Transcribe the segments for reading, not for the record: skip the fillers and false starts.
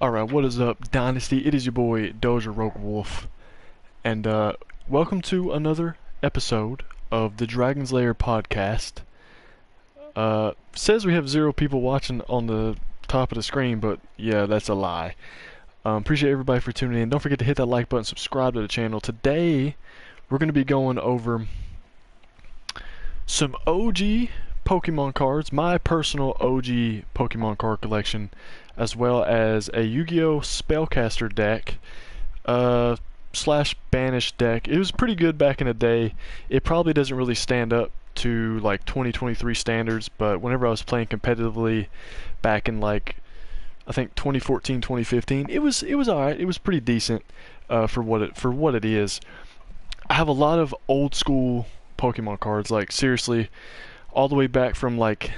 Alright, what is up, Dynasty? It is your boy, Doja Rogue Wolf, and welcome to another episode of the Dragon's Lair podcast. Says we have 0 people watching on the top of the screen, but yeah, that's a lie. Appreciate everybody for tuning in. Don't forget to hit that like button, subscribe to the channel. Today, we're going to be going over some OG Pokemon cards, my personal OG Pokemon card collection, as well as a Yu-Gi-Oh! Spellcaster deck, slash Banish deck. It was pretty good back in the day. It probably doesn't really stand up to like 2023 standards, but whenever I was playing competitively back in like I think 2014, 2015, it was alright. It was pretty decent for what it is. I have a lot of old school Pokemon cards, like seriously, all the way back from like,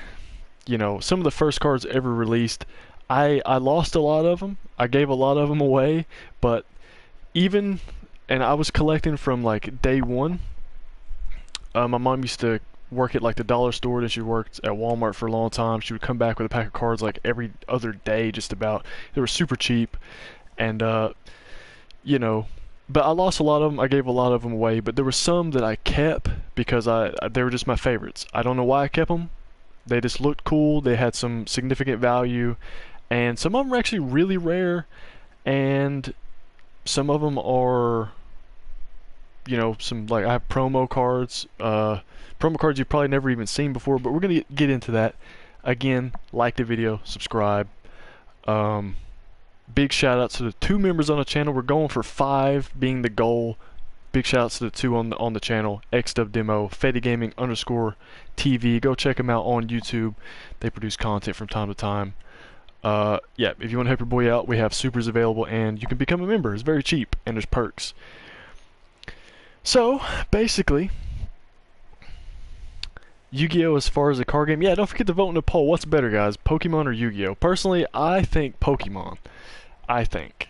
you know, some of the first cards ever released. I lost a lot of them. I gave a lot of them away, but and I was collecting from like day one. My mom used to work at like the dollar store, and she worked at Walmart for a long time. She would come back with a pack of cards like every other day, just about. They were super cheap, and you know, but I lost a lot of them. I gave a lot of them away, but there were some that I kept because they were just my favorites. I don't know why I kept them. They just looked cool. They had some significant value, and some of them are actually really rare, and some of them are, you know, some like I have promo cards you've probably never even seen before, but we're gonna get into that. Again, like the video, subscribe. Big shout out to the 2 members on the channel. We're going for 5 being the goal. Big shout outs to the 2 on the channel, XWDemo, Fetty Gaming _TV. Go check them out on YouTube. They produce content from time to time. Yeah, if you want to help your boy out, we have supers available, and you can become a member. It's very cheap, and there's perks. So, basically, Yu-Gi-Oh! As far as a card game, yeah, don't forget to vote in the poll. What's better, guys, Pokemon or Yu-Gi-Oh? Personally, I think Pokemon. I think.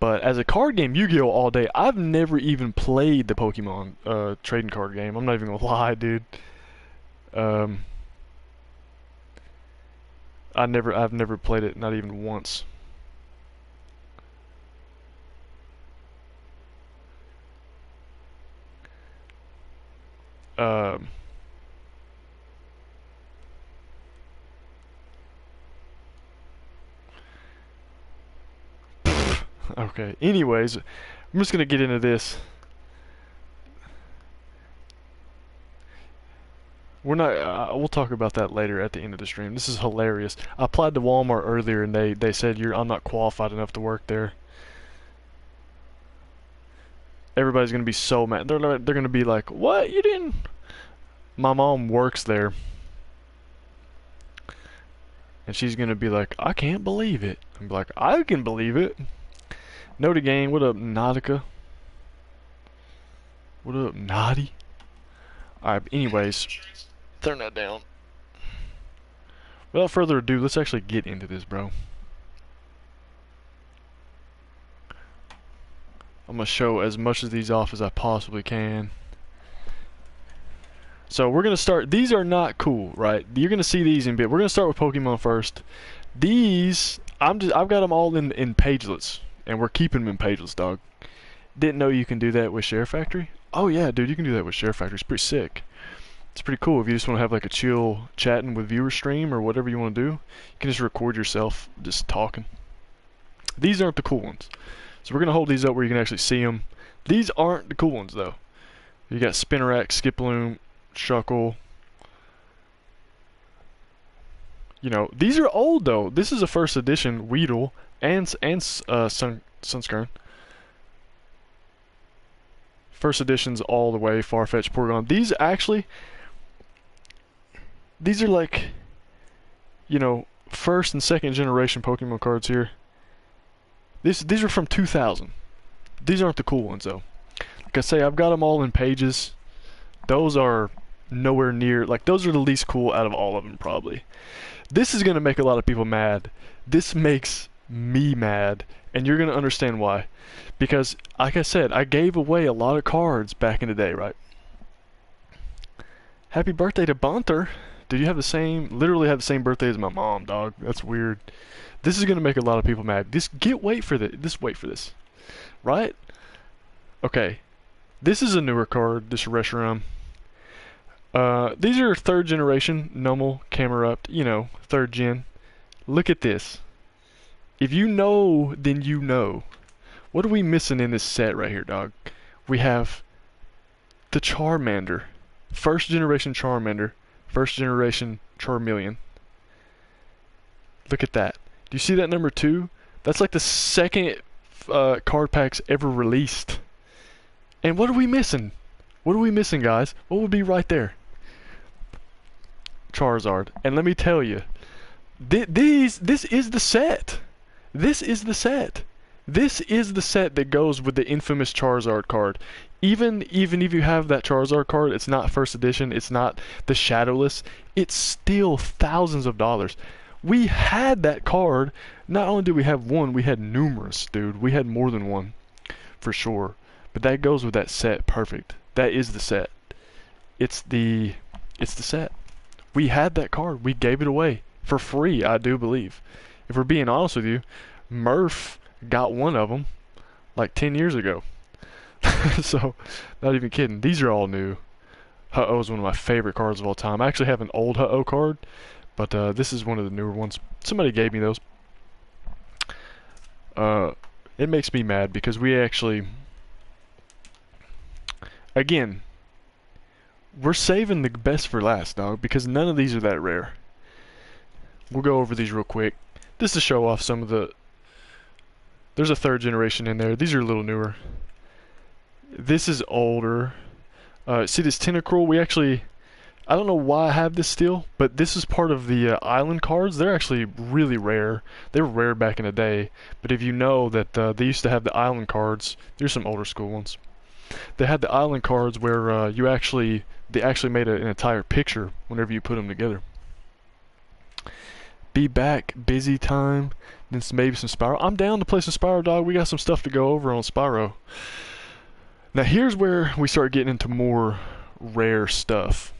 But as a card game, Yu-Gi-Oh! All day. I've never even played the Pokemon trading card game. I'm not even gonna lie, dude. I've never played it, not even once. Um, okay. Anyways, I'm just gonna get into this. We're not. We'll talk about that later at the end of the stream. This is hilarious. I applied to Walmart earlier, and they said I'm not qualified enough to work there. Everybody's gonna be so mad. They're gonna be like, "What? You didn't?" My mom works there, and she's gonna be like, "I can't believe it." I'm like, "I can believe it." Noda Gang, what up, Nautica? What up, Naughty? Alright, anyways, turn that down. Without further ado, let's actually get into this, bro. I'm gonna show as much of these off as I possibly can. So we're gonna start. These are not cool, right? You're gonna see these in a bit. We're gonna start with Pokemon first. These, I've got them all in pagelets, and we're keeping them in pagelets, dog. Didn't know you can do that with Share Factory. Oh yeah, dude, you can do that with Share Factory. It's pretty sick. It's pretty cool if you just want to have like a chill chatting with viewer stream or whatever you want to do. You can just record yourself just talking. These aren't the cool ones. So we're going to hold these up where you can actually see them. These aren't the cool ones though. You got Spinarak, Skiploom, Shuckle. You know, these are old though. This is a first edition Weedle and Sunscreen. First editions all the way, Farfetch, Porygon. These are like, you know, first and second generation Pokemon cards here. These are from 2000. These aren't the cool ones though. Like I say, I've got them all in pages. Those are nowhere near, like those are the least cool out of all of them probably. This is gonna make a lot of people mad. This makes me mad, and you're gonna understand why. Because, like I said, I gave away a lot of cards back in the day, right? Happy birthday to Bunter. Did you have the same, literally have the same birthday as my mom, dog? That's weird. This is gonna make a lot of people mad. Wait for this. Right? Okay. This is a newer card, this Reshiram. These are 3rd generation, normal, camera up, you know, 3rd gen. Look at this. If you know, then you know. What are we missing in this set right here, dog? We have the Charmander. 1st generation Charmander. 1st generation Charmeleon. Look at that. Do you see that number 2? That's like the 2nd card packs ever released. And what are we missing? What are we missing, guys? What would be right there? Charizard. And let me tell you, this is the set. This is the set. This is the set that goes with the infamous Charizard card. Even if you have that Charizard card, it's not 1st edition, it's not the Shadowless, it's still thousands of dollars. We had that card. Not only did we have one, we had numerous, dude. We had more than one, for sure. But that goes with that set perfect. That is the set. It's the set. We had that card. We gave it away for free, I do believe. If we're being honest with you, Murph got one of them like 10 years ago. So, not even kidding. These are all new. Ho-Oh is one of my favorite cards of all time. I actually have an old Ho-Oh card, but this is one of the newer ones. Somebody gave me those. It makes me mad because we actually, again, we're saving the best for last, dog, because none of these are that rare. We'll go over these real quick. Just to show off some of the... There's a 3rd generation in there. These are a little newer. This is older. See this Tentacruel? We actually... I don't know why I have this still, but this is part of the island cards. They're actually really rare. They were rare back in the day, but if you know that they used to have the island cards, there's some older school ones. They had the island cards where they actually made an entire picture whenever you put them together. Be back, busy time, then maybe some Spyro. I'm down to play some Spyro, dog. We got some stuff to go over on Spyro. Now here's where we start getting into more rare stuff.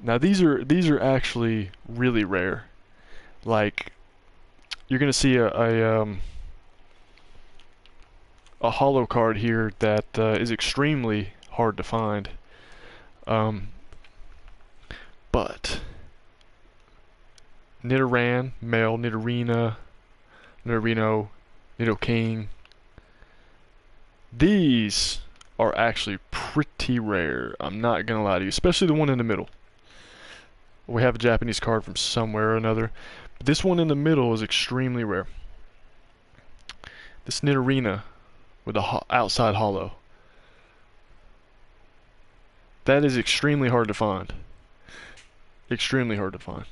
Now these are actually really rare. Like, you're gonna see a holo card here that is extremely hard to find. But Nidoran, male, Nidorina, Nidorino, Nidoking. These are actually pretty rare. I'm not gonna lie to you, especially the one in the middle. We have a Japanese card from somewhere or another. But this one in the middle is extremely rare. This Nidorina with the outside hollow. That is extremely hard to find. Extremely hard to find.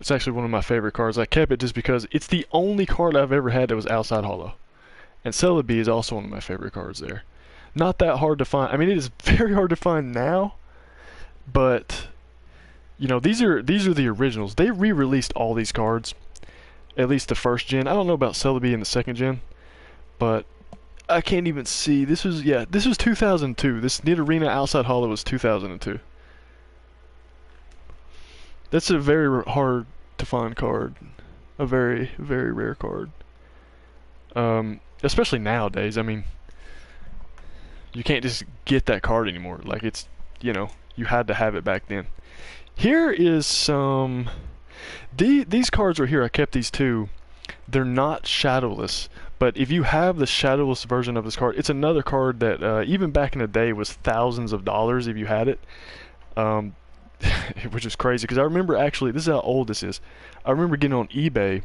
It's actually one of my favorite cards. I kept it just because it's the only card I've ever had that was outside hollow. And Celebi is also one of my favorite cards there. Not that hard to find. I mean, it is very hard to find now, but you know, these are the originals. They re-released all these cards, at least the 1st gen. I don't know about Celebi in the 2nd gen, but I can't even see. This was 2002. This Nidorina outside hollow was 2002. That's a very hard to find card. A very, very rare card. Especially nowadays. I mean, you can't just get that card anymore. Like, it's, you know, you had to have it back then. Here is some... These cards right here, I kept these two. They're not shadowless. But if you have the shadowless version of this card, it's another card that, even back in the day, was thousands of dollars if you had it. Which is crazy, because I remember actually, this is how old this is. I remember getting on eBay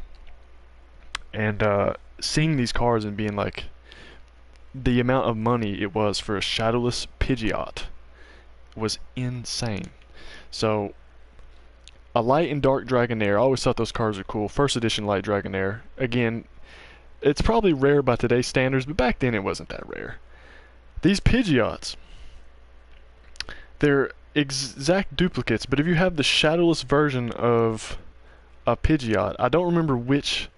and seeing these cards and being like, the amount of money it was for a shadowless Pidgeot was insane. So, a Light and Dark Dragonair, I always thought those cards were cool. 1st edition Light Dragonair. Again, it's probably rare by today's standards, but back then it wasn't that rare. These Pidgeots, they're exact duplicates, but if you have the shadowless version of a Pidgeot, I don't remember which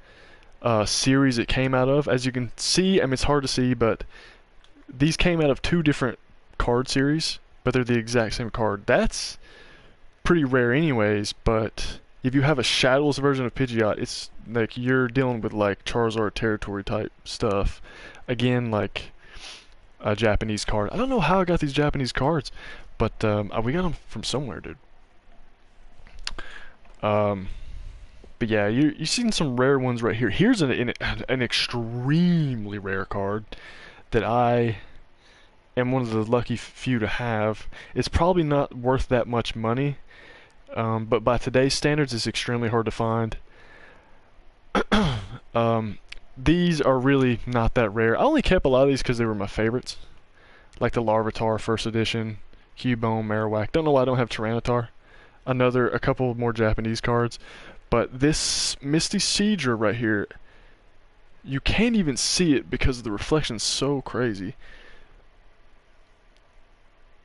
series it came out of. As you can see, I mean, it's hard to see, but These came out of two different card series, but they're the exact same card. That's pretty rare anyways, but if you have a shadowless version of Pidgeot, it's like you're dealing with like Charizard territory type stuff. Again, like a Japanese card. I don't know how I got these Japanese cards, but we got them from somewhere, dude. But yeah, you've seen some rare ones right here. Here's an extremely rare card that I am one of the lucky few to have. It's probably not worth that much money, but by today's standards, it's extremely hard to find. These are really not that rare. I only kept a lot of these because they were my favorites, like the Larvitar First Edition, Cubone, Marowak. Don't know why I don't have Tyranitar. A couple more Japanese cards, but this Misty Seadra right here, you can't even see it because the reflection's so crazy.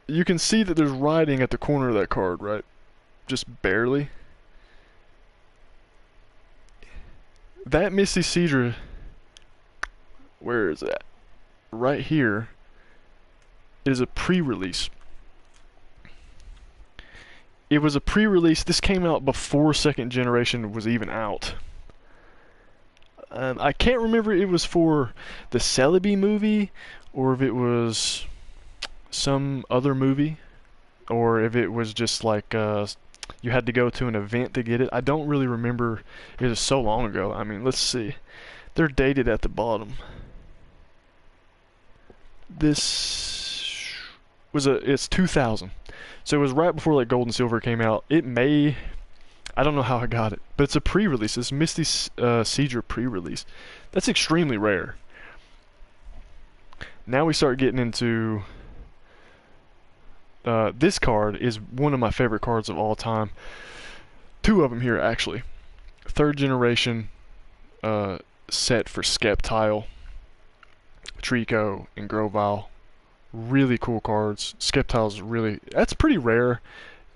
You can see that there's writing at the corner of that card, right? Just barely. That Misty Seadra, where is that? Right here is a pre-release. It was a pre-release. This came out before second generation was even out. I can't remember if it was for the Celebi movie or if it was some other movie or if it was just like you had to go to an event to get it. I don't really remember. It was so long ago. I mean, let's see. They're dated at the bottom. This was it's 2000. So it was right before like Gold and Silver came out. I don't know how I got it, but it's a pre-release. It's Misty Seadra pre-release. That's extremely rare. Now we start getting into this card is one of my favorite cards of all time. Two of them here actually. Third generation set for Sceptile, Trico, and Grovyle. Really cool cards. Sceptile's that's pretty rare.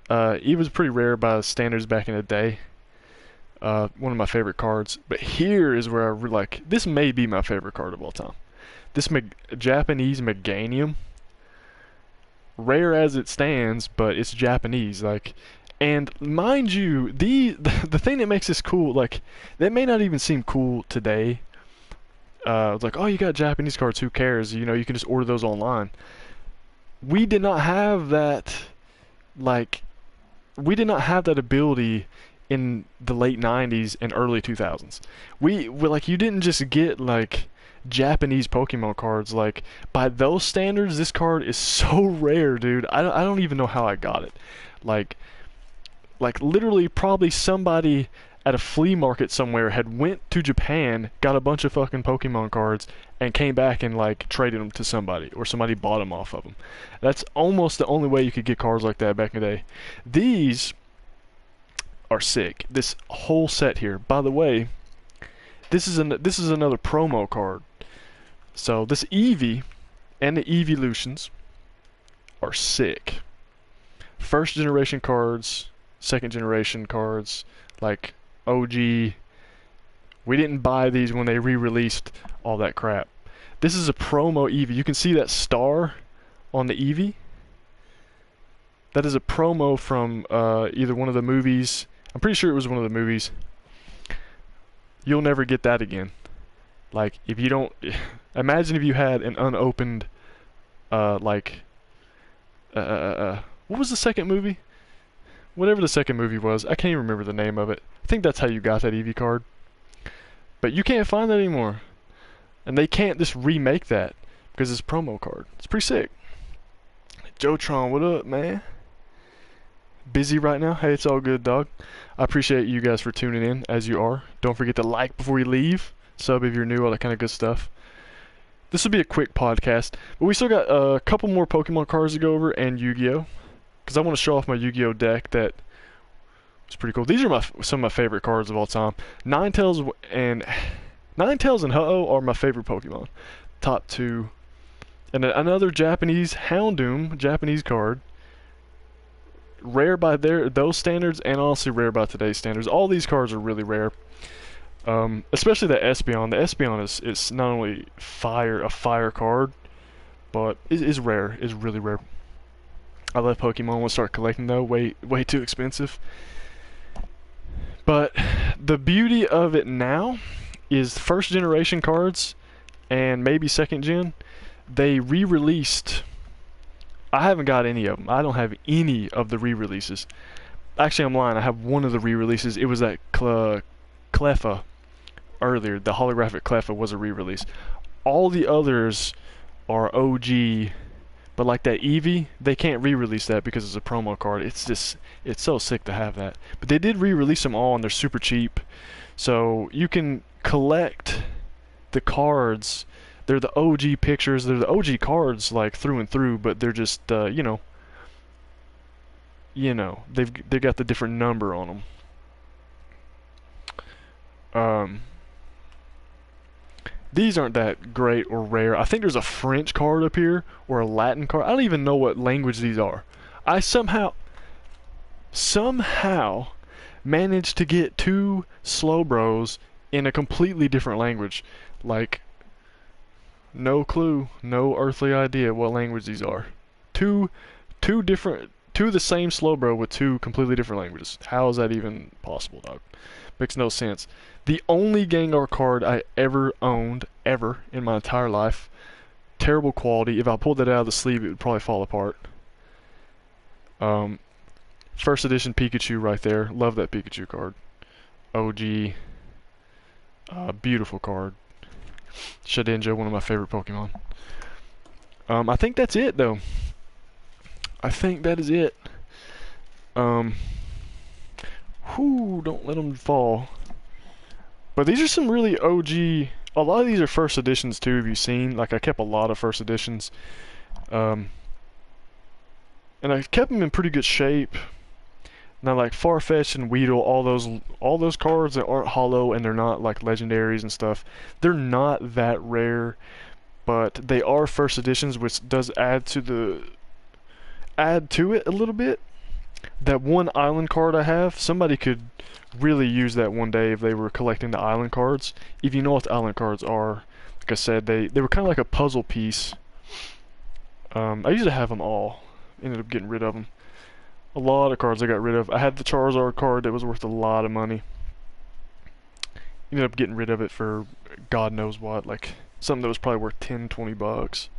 It was pretty rare by standards back in the day. One of my favorite cards. But here is where this may be my favorite card of all time. This Japanese Meganium. Rare as it stands, but it's Japanese. And mind you, the thing that makes this cool, that may not even seem cool today. It's like, oh, you got Japanese cards, who cares? You can just order those online. We did not have that, we did not have that ability in the late 90s and early 2000s. You didn't just get, Japanese Pokemon cards. By those standards, this card is so rare, dude. I don't even know how I got it. Literally, probably somebody at a flea market somewhere had went to Japan, got a bunch of fucking Pokemon cards, and came back and traded them to somebody, or somebody bought them off of them. That's almost the only way you could get cards like that back in the day. These are sick. This whole set here. By the way, this is another promo card. So this Eevee and the Eeveelutions are sick. First generation cards, second generation cards, OG. We didn't buy these when they re-released all that crap. This is a promo Eevee. You can see that star on the Eevee. That is a promo from either one of the movies. I'm pretty sure it was one of the movies. You'll never get that again. If you don't... Imagine if you had an unopened... what was the second movie? Whatever the second movie was. I can't even remember the name of it. I think that's how you got that Eevee card. But you can't find that anymore. And they can't just remake that because it's a promo card. It's pretty sick. Jotron, what up, man? Busy right now? Hey, it's all good, dog. I appreciate you guys for tuning in, as you are. Don't forget to like before you leave. Sub if you're new, all that kind of good stuff. This will be a quick podcast, but we still got a couple more Pokemon cards to go over and Yu-Gi-Oh! Because I want to show off my Yu-Gi-Oh! Deck that is pretty cool. These are some of my favorite cards of all time. Ninetales and Ho-Oh are my favorite Pokemon. Top two. And another Japanese Houndoom, Japanese card. Rare by those standards, and honestly rare by today's standards. All these cards are really rare. Especially the Espeon. The Espeon is not only a fire card, but it is rare. It's really rare. I love Pokemon. We'll start collecting though. Way too expensive. But the beauty of it now is first generation cards and maybe second gen. They re-released. I haven't got any of them. I don't have any of the re-releases. Actually, I'm lying. I have one of the re-releases. It was that Cleffa earlier. The holographic Cleffa was a re-release. All the others are OG, but like that Eevee, they can't re-release that because it's a promo card. It's so sick to have that. But they did re-release them all, and they're super cheap. So you can collect the cards. They're the OG pictures. They're the OG cards, like through and through. But they're just, you know, they got the different number on them. These aren't that great or rare. I think there's a French card up here or a Latin card. I don't even know what language these are. I somehow managed to get 2 Slowbros in a completely different language. Like, no clue, no earthly idea what language these are. Two of the same Slowbro with 2 completely different languages. How is that even possible, dog? Makes no sense. The only Gengar card I ever owned, ever, in my entire life. Terrible quality. If I pulled that out of the sleeve, it would probably fall apart. First edition Pikachu right there. Love that Pikachu card. OG. Beautiful card. Shedinja, one of my favorite Pokemon. I think that's it, though. I think that is it. Don't let them fall. But these are some really OG. A lot of these are first editions too. Have you seen? Like, I kept a lot of first editions, and I kept them in pretty good shape. Now, like Farfetch and Weedle, all those cards that aren't hollow and they're not like legendaries and stuff. They're not that rare, but they are first editions, which does add to it a little bit. That one island card I have, somebody could really use that one day if they were collecting the island cards. If you know what the island cards are, like I said, they were kind of like a puzzle piece. I used to have them all. Ended up getting rid of them. A lot of cards I got rid of. I had the Charizard card that was worth a lot of money. Ended up getting rid of it for God knows what, like something that was probably worth 10, 20 bucks.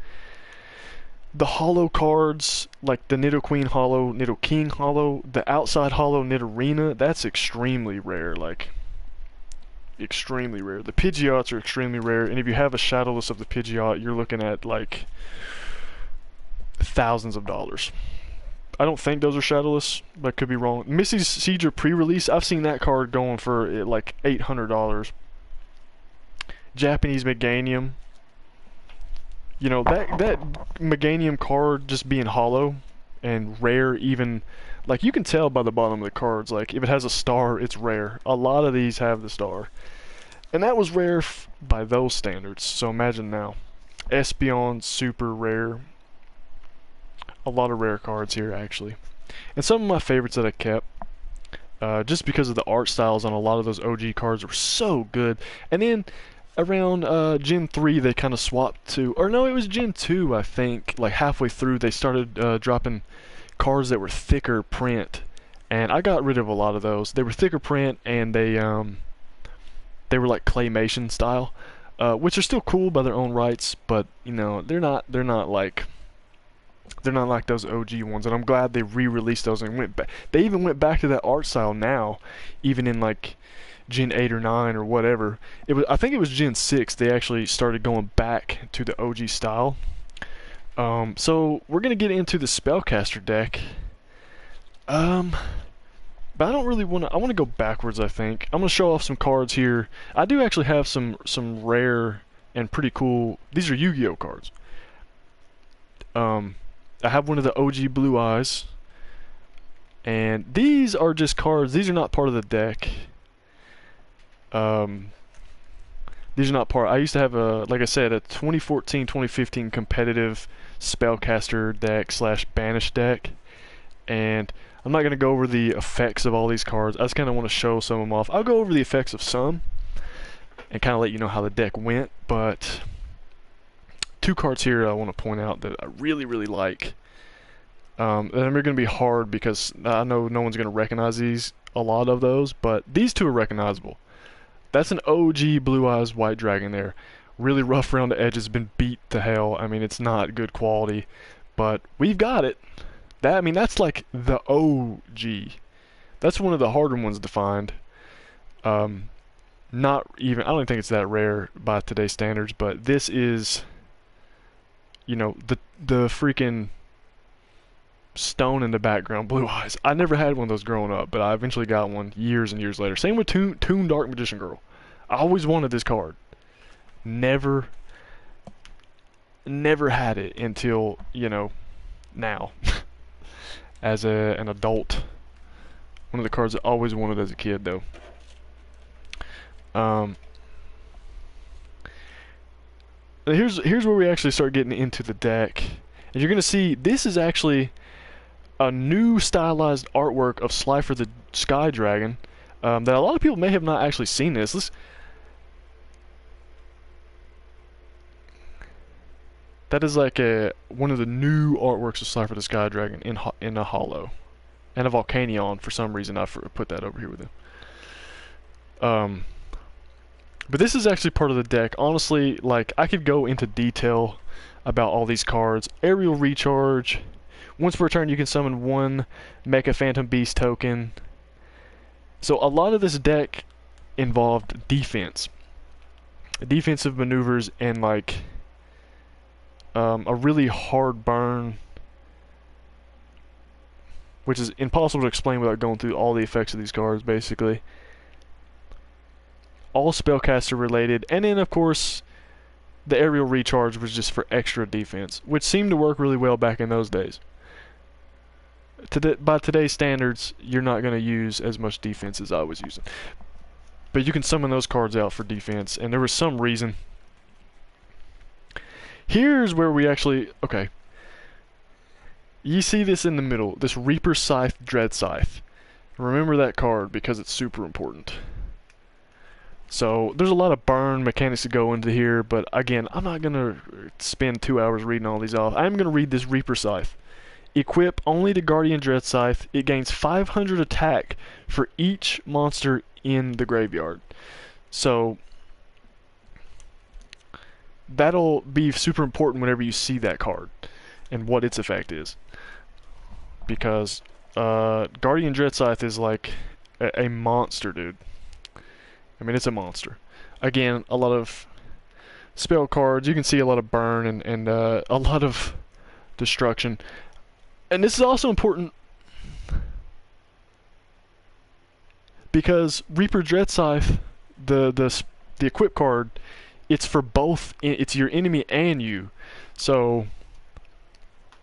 The hollow cards, like the Nidoqueen hollow, Nidoking hollow, the outside hollow Nidorina, that's extremely rare, like, extremely rare. The Pidgeots are extremely rare, and if you have a Shadowless of the Pidgeot, you're looking at, like, thousands of dollars. I don't think those are Shadowless, but I could be wrong. Missy's Seedra pre-release, I've seen that card going for, like, $800. Japanese Meganium. You know, that Meganium card just being hollow and rare, even, like, you can tell by the bottom of the cards, like, if it has a star, it's rare. A lot of these have the star. And that was rare by those standards, so imagine now. Espeon, super rare. A lot of rare cards here, actually. And some of my favorites that I kept, just because of the art styles on a lot of those OG cards were so good. And then around Gen 3 they kind of swapped to, or no, it was Gen 2 I think, like halfway through they started dropping cards that were thicker print, and I got rid of a lot of those. They were thicker print, and they were like claymation style, which are still cool by their own rights, but you know, they're not like those OG ones, and I'm glad they re-released those and went back. They even went back to that art style now, even in like Gen 8 or 9 or whatever. I think it was Gen 6 they actually started going back to the OG style. So we're gonna get into the Spellcaster deck. But I don't really want to. I want to go backwards. I think I'm gonna show off some cards here. I do actually have some rare and pretty cool. These are Yu-Gi-Oh cards. I have one of the OG Blue Eyes, and these are just cards. These are not part of the deck. These are not part. I used to have like I said, a 2014-2015 competitive Spellcaster deck / Banish deck, and I'm not going to go over the effects of all these cards. I just kind of want to show some of them off. I'll go over the effects of some and kind of let you know how the deck went, but two cards here I want to point out that I really, really like. And they're going to be hard because I know no one's going to recognize a lot of those, but these two are recognizable. That's an OG Blue Eyes White Dragon there. Really rough around the edges, been beat to hell. I mean, it's not good quality, but we've got it. I mean, that's like the OG. That's one of the harder ones to find. Not even, I don't think it's that rare by today's standards, but this is, you know, the freaking stone in the background, Blue Eyes. I never had one of those growing up, but I eventually got one years and years later. Same with Toon Dark Magician Girl. I always wanted this card. Never had it until, you know, now. As an adult. One of the cards I always wanted as a kid, though. Here's where we actually start getting into the deck. And you're going to see, this is actually a new stylized artwork of Slifer the Sky Dragon. That a lot of people may have not actually seen this. That is like one of the new artworks of Slifer the Sky Dragon in a holo. And a Volcanion, for some reason I put that over here with him. But this is actually part of the deck. Honestly, like, I could go into detail about all these cards. Aerial Recharge. Once per turn you can summon one Mecha Phantom Beast token. So a lot of this deck involved defense. Defensive maneuvers and like a really hard burn, which is impossible to explain without going through all the effects of these cards, basically. All Spellcaster related, and then of course the Aerial Recharge was just for extra defense, which seemed to work really well back in those days. By today's standards, you're not going to use as much defense as I was using. But you can summon those cards out for defense, and there was some reason. Here's where we actually... Okay. You see this in the middle, this Reaper Scythe Dread Scythe. Remember that card because it's super important. So there's a lot of burn mechanics to go into here, but again, I'm not going to spend 2 hours reading all these off. I'm going to read this Reaper Scythe. Equip only to Guardian Dread Scythe. It gains 500 attack for each monster in the graveyard. So that'll be super important whenever you see that card and what its effect is. Because Guardian Dread Scythe is like a monster, dude. I mean, it's a monster. Again, a lot of spell cards. You can see a lot of burn and a lot of destruction. And this is also important because Reaper Dread Scythe, the equip card, it's for both. It's your enemy and you. So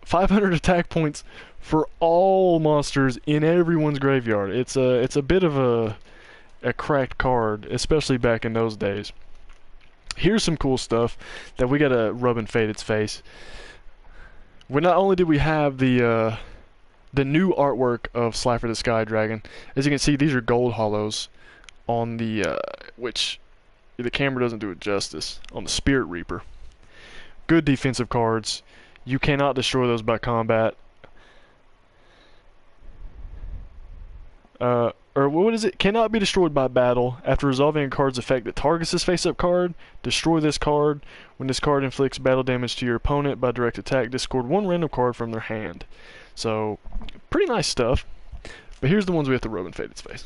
500 attack points for all monsters in everyone's graveyard. It's a bit of a cracked card, especially back in those days. Here's some cool stuff that we gotta rub and fade its face. Well, not only did we have the new artwork of Slifer the Sky Dragon, as you can see, these are gold hollows on the which the camera doesn't do it justice, on the Spirit Reaper. Good defensive cards. You cannot destroy those by combat. Or what is it? Cannot be destroyed by battle. After resolving a card's effect that targets this face-up card, destroy this card. When this card inflicts battle damage to your opponent by direct attack, discard one random card from their hand. So, pretty nice stuff. But here's the ones we have to rub and fade its face.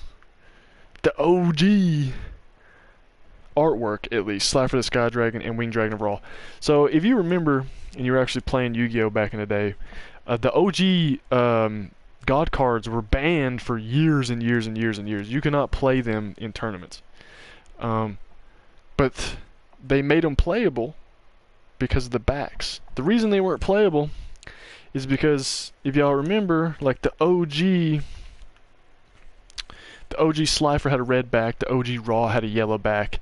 The OG artwork, at least. Slifer the Sky Dragon and Winged Dragon of Ra. So, if you remember, and you were actually playing Yu-Gi-Oh! Back in the day, the OG... God cards were banned for years and years and years and years. You cannot play them in tournaments. But they made them playable because of the backs. The reason they weren't playable is because, if y'all remember, like the OG Slifer had a red back, the OG Raw had a yellow back,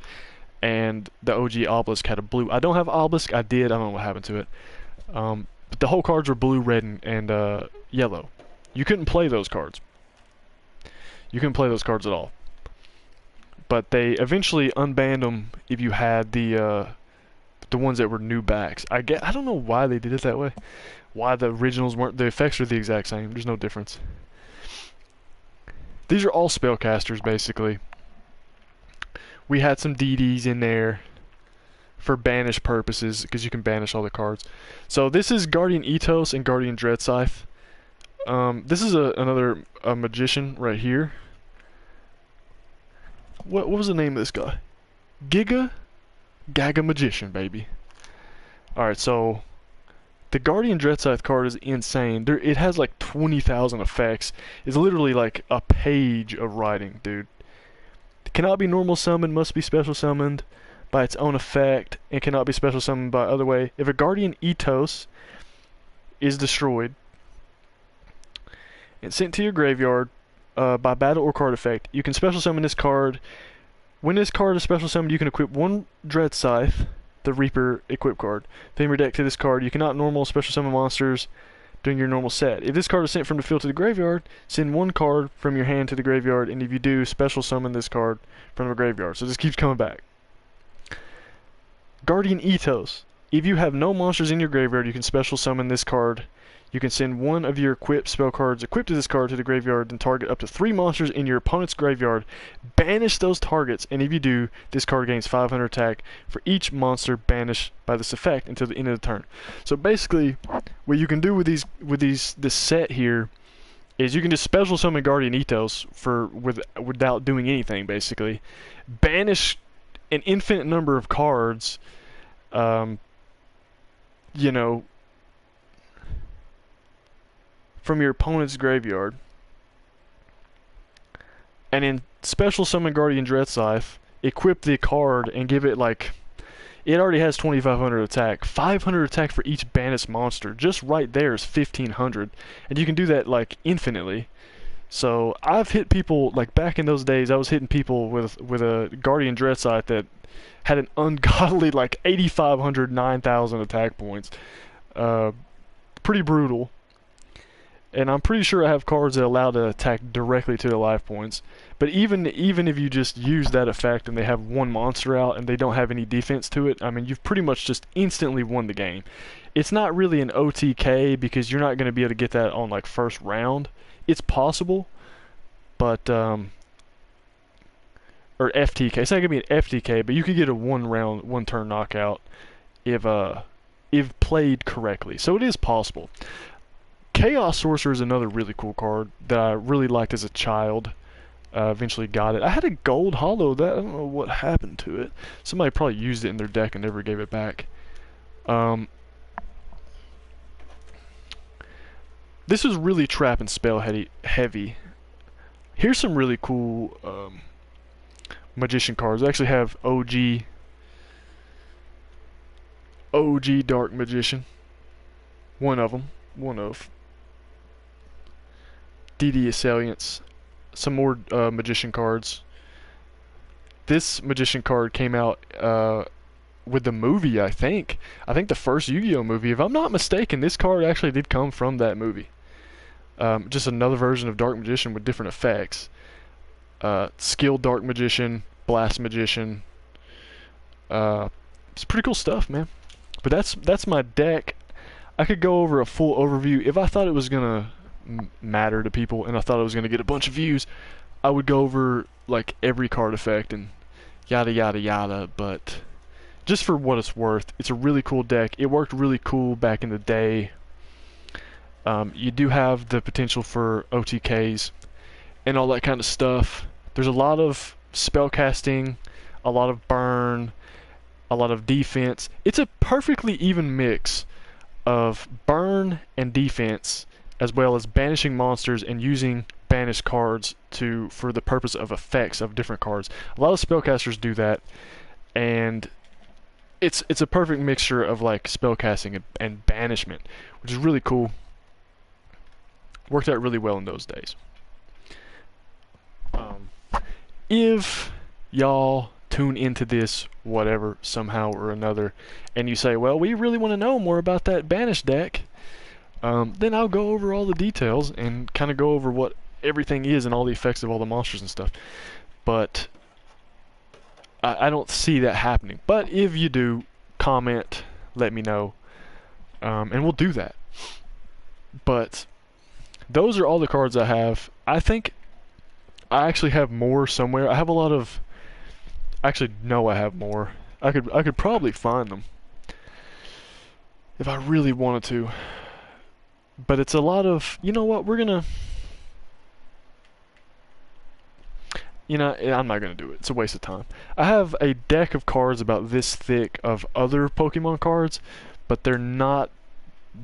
and the OG Obelisk had a blue. I don't have Obelisk, I did, I don't know what happened to it. But the whole cards were blue, red, and yellow. You couldn't play those cards. You couldn't play those cards at all. But they eventually unbanned them if you had the the ones that were new backs. I don't know why they did it that way. Why the originals weren't. The effects are the exact same. There's no difference. These are all spellcasters basically. We had some DDs in there for banish purposes because you can banish all the cards. So this is Guardian Ethos and Guardian Dreadscythe. This is another magician right here. What was the name of this guy? Gaga Magician, baby. Alright, so the Guardian Dreadscythe card is insane. It has like 20,000 effects. It's literally like a page of writing, dude. It cannot be normal summoned, must be special summoned by its own effect, and cannot be special summoned by other way. If a Guardian Ethos is destroyed and sent to your graveyard by battle or card effect, you can special summon this card. When this card is special summoned, you can equip one Dreadscythe, the Reaper equip card. Then your deck to this card. You cannot normal special summon monsters during your normal set. If this card is sent from the field to the graveyard, send one card from your hand to the graveyard, and if you do, special summon this card from the graveyard. So this keeps coming back. Guardian Ethos. If you have no monsters in your graveyard, you can special summon this card. You can send one of your equipped spell cards equipped to this card to the graveyard, then target up to 3 monsters in your opponent's graveyard. Banish those targets, and if you do, this card gains 500 attack for each monster banished by this effect until the end of the turn. So basically, what you can do with this set here is you can just special summon Guardian Ethos without doing anything. Basically, banish an infinite number of cards. You know, from your opponent's graveyard, and then special summon Guardian Dreadscythe, equip the card, and give it like, it already has 2,500 attack, 500 attack for each banished monster. Just right there is 1,500, and you can do that like infinitely. So I've hit people, like back in those days, I was hitting people with a Guardian Dreadscythe that had an ungodly like 8,500, 9,000 attack points. Pretty brutal. And I'm pretty sure I have cards that allow to attack directly to the life points. But even if you just use that effect and they have one monster out and they don't have any defense to it, I mean, you've pretty much just instantly won the game. It's not really an OTK because you're not going to be able to get that on like first round. It's possible, but or FTK. It's not going to be an FTK, but you could get a one turn knockout if played correctly. So it is possible. Chaos Sorcerer is another really cool card that I really liked as a child. Eventually got it. I had a gold hollow that I don't know what happened to it. Somebody probably used it in their deck and never gave it back. This is really trap and spell heavy. Here's some really cool magician cards. I actually have OG Dark Magician. One of DD Assailants, some more magician cards. This magician card came out with the movie, I think. I think the first Yu-Gi-Oh movie. If I'm not mistaken, this card actually did come from that movie. Just another version of Dark Magician with different effects. Skilled Dark Magician, Blast Magician. It's pretty cool stuff, man. But that's my deck. I could go over a full overview. If I thought it was gonna matter to people and I thought I was gonna get a bunch of views, I would go over like every card effect and yada yada yada. But just for what it's worth, it's a really cool deck. It worked really cool back in the day. You do have the potential for OTKs and all that kind of stuff. There's a lot of spellcasting, a lot of burn, a lot of defense. It's a perfectly even mix of burn and defense, as well as banishing monsters and using banished cards for the purpose of effects of different cards. A lot of spellcasters do that, and it's a perfect mixture of like spellcasting and banishment, which is really cool. Worked out really well in those days. If y'all tune into this whatever somehow or another and you say, well, we really want to know more about that banished deck, then I'll go over all the details and kind of go over what everything is and all the effects of all the monsters and stuff. But I don't see that happening. But if you do, comment, let me know, and we'll do that. But those are all the cards I have. I think I actually have more somewhere. I have a lot of... Actually, no, I have more. I could probably find them if I really wanted to. But it's a lot of... You know what? We're gonna... You know, I'm not gonna do it. It's a waste of time. I have a deck of cards about this thick of other Pokemon cards, but they're not...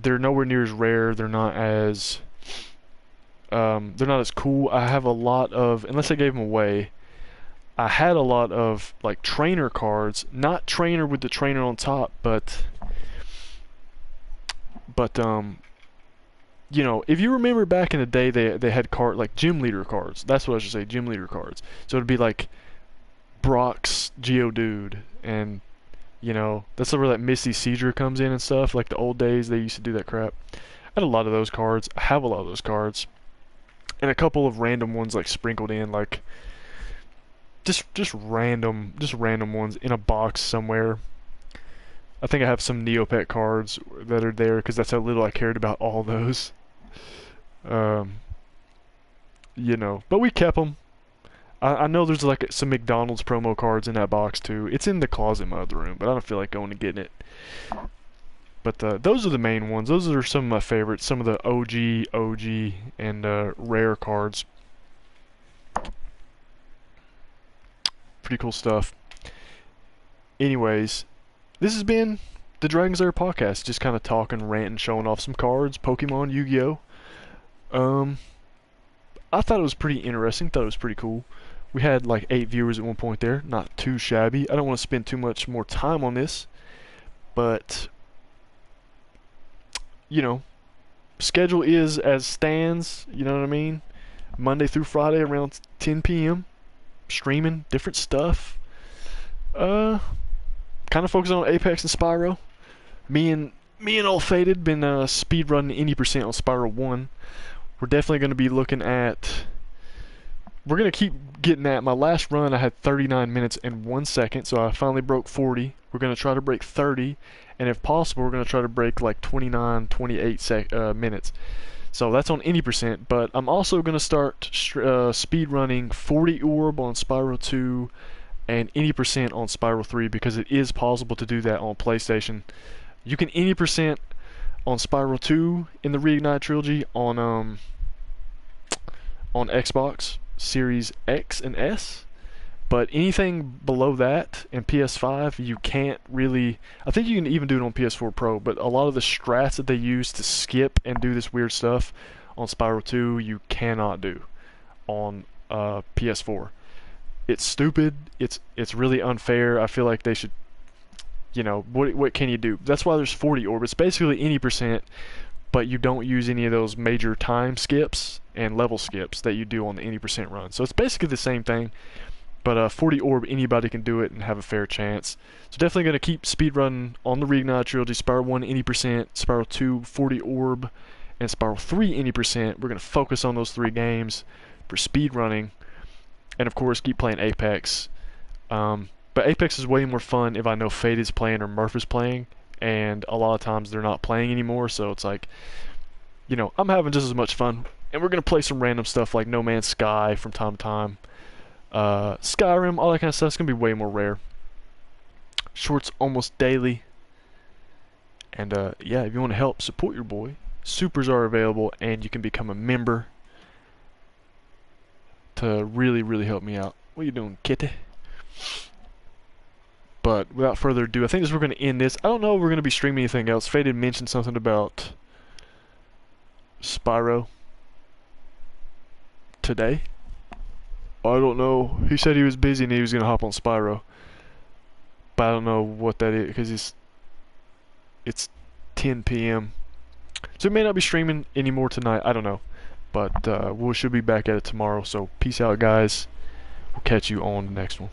They're nowhere near as rare. They're not as cool. I have a lot of, unless I gave them away, I had a lot of like trainer cards, not trainer with the trainer on top, but you know, if you remember back in the day, they had like gym leader cards. That's what I should say, gym leader cards. So it'd be like Brock's Geodude, and you know, that's where that Misty Seadra comes in and stuff. Like the old days, they used to do that crap. I had a lot of those cards. I have a lot of those cards. And a couple of random ones like sprinkled in, like just random ones in a box somewhere. I think I have some Neopet cards that are there because that's how little I cared about all those. You know, but we kept them. I know there's like some McDonald's promo cards in that box too. It's in the closet in my other room, but I don't feel like going and getting it. But those are the main ones. Those are some of my favorites. Some of the OG, and rare cards. Pretty cool stuff. Anyways, this has been the Dragon's Lair podcast. Just kind of talking, ranting, showing off some cards. Pokemon, Yu-Gi-Oh! I thought it was pretty interesting. Thought it was pretty cool. We had like 8 viewers at one point there. Not too shabby. I don't want to spend too much more time on this, but you know, schedule is as stands. You know what I mean? Monday through Friday around 10 p.m. Streaming different stuff. Kind of focusing on Apex and Spyro. Me and Old Faded been speedrunning 80% on Spyro 1. We're definitely going to be looking at... We're going to keep getting that. My last run I had 39 minutes and 1 second, so I finally broke 40. We're going to try to break 30, and if possible, we're going to try to break like 29, 28 minutes. So that's on 80%, but I'm also going to start speed running 40 orb on Spyro 2 and 80% on Spyro 3 because it is possible to do that on PlayStation. You can 80% on Spyro 2 in the Reignite trilogy on Xbox Series X and S, but anything below that in PS5 you can't really. I think you can even do it on PS4 Pro, but a lot of the strats that they use to skip and do this weird stuff on Spyro 2 you cannot do on PS4. It's stupid. It's really unfair. I feel like they should, you know, what can you do? That's why there's 40 orb. It's basically 80%, but you don't use any of those major time skips and level skips that you do on the 80% run. So it's basically the same thing, but 40 orb, anybody can do it and have a fair chance. So definitely going to keep speedrunning on the Reignite trilogy. Spyro 1 80%, Spyro 2 40 orb, and Spyro 3 80%. We're going to focus on those 3 games for speedrunning, and of course keep playing Apex. But Apex is way more fun if I know Fate is playing or Murph is playing, and a lot of times they're not playing anymore, so it's like, you know, I'm having just as much fun. And we're going to play some random stuff like No Man's Sky from time to time. Skyrim, all that kind of stuff. It's going to be way more rare. Shorts almost daily. And yeah, if you want to help support your boy, supers are available, and you can become a member to really, really help me out. What are you doing, kitty? But without further ado, I think we're going to end this. I don't know if we're going to be streaming anything else. Faye did mention something about Spyro today. I don't know. He said he was busy and he was going to hop on Spyro. But I don't know what that is because it's 10 p.m. So we may not be streaming anymore tonight. I don't know. But we should be back at it tomorrow. So peace out, guys. We'll catch you on the next one.